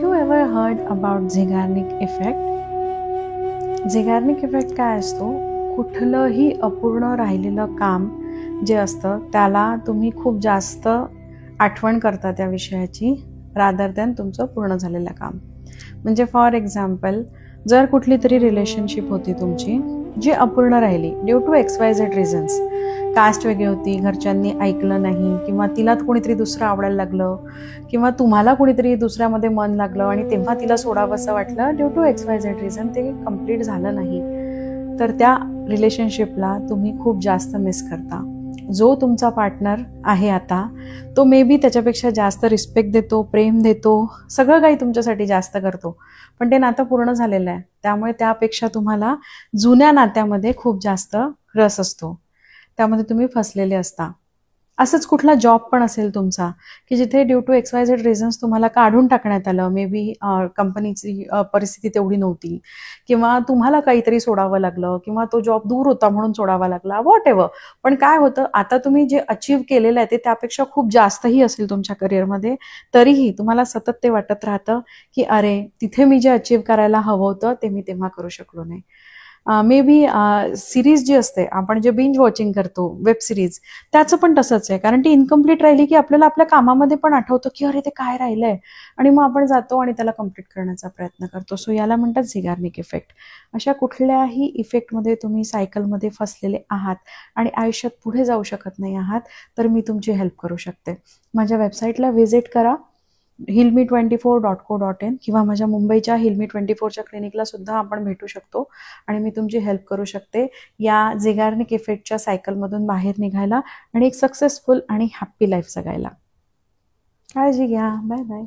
you ever heard about Zeigarnik effect? Zeigarnik effect काय असतो? कुठलंही अपूर्ण राहिलेलं काम जे असतं त्याला तुम्ही खूप जास्त आठवण करता त्या विषयाची रादर दॅन तुमचं पूर्ण झालेलं काम. म्हणजे फॉर एक्झाम्पल, जर कुठली तरी रिलेशनशिप होती तुमची जी अपूर्ण राहिली due to XYZ reasons, caste वेगळी होती, घरच्यांनी ऐकलं नाही, किंवा तिला कोणीतरी दुसरं आवडायला लागलं, किंवा तुम्हाला कोणीतरी दुसऱ्यामध्ये मन लागलं आणि तेव्हा तिला सोडावंसं वाटलं, ड्यू टू XYZ रिझन ते कम्प्लीट झालं नाही, तर त्या रिलेशनशिपला तुम्ही खूप जास्त मिस करता. जो तुमचा पार्टनर आहे आता तो मे बी त्याच्यापेक्षा जास्त रिस्पेक्ट देतो, प्रेम देतो, सगळं काही तुमच्यासाठी जास्त करतो, पण ते नातं पूर्ण झालेलं आहे. त्यामुळे त्यापेक्षा तुम्हाला जुन्या नात्यामध्ये खूप जास्त रस असतो, त्यामध्ये तुम्ही फसलेले असता. असंच कुठला जॉब पण असेल तुमचा की जिथे ड्यू टू XYZ रिझन्स तुम्हाला काढून टाकण्यात आलं, मे बी कंपनीची परिस्थिती तेवढी नव्हती, किंवा तुम्हाला काहीतरी सोडावं लागलं, किंवा तो जॉब दूर होता म्हणून सोडावा लागला, व्हॉट एव्हर. पण काय होतं, आता तुम्ही जे अचीव्ह केलेलं आहे ते त्यापेक्षा खूप जास्तही असेल तुमच्या करिअरमध्ये, तरीही तुम्हाला सतत ते वाटत राहतं की अरे तिथे मी जे अचीव्ह करायला हवं होतं ते मी तेव्हा करू शकलो नाही. मे बी सिरीज जी असते, आपण जे बिंज वॉचिंग करतो वेब सिरीज, त्याचं पण तसंच आहे. कारण ती इनकम्प्लीट राहिली की आपल्याला आपल्या कामामध्ये पण आठवतं की अरे ते काय राहिलंय, आणि मग आपण जातो आणि त्याला कम्प्लीट करण्याचा प्रयत्न करतो. सो याला म्हणतात झिगार्निक इफेक्ट. अशा कुठल्याही इफेक्टमध्ये तुम्ही सायकलमध्ये फसलेले आहात आणि आयुष्यात पुढे जाऊ शकत नाही आहात, तर मी तुमची हेल्प करू शकते. माझ्या वेबसाईटला व्हिजिट करा, hilmi24.co.in, किंवा माझ्या मुंबईच्या hilmi24च्या क्लिनिकला सुद्धा आपण भेटू शकतो आणि मी तुमची हेल्प करू शकते या झिगार्निक इफेक्टच्या सायकलमधून बाहेर निघायला आणि एक सक्सेसफुल आणि हॅप्पी लाईफ जगायला. काळजी घ्या. Bye bye.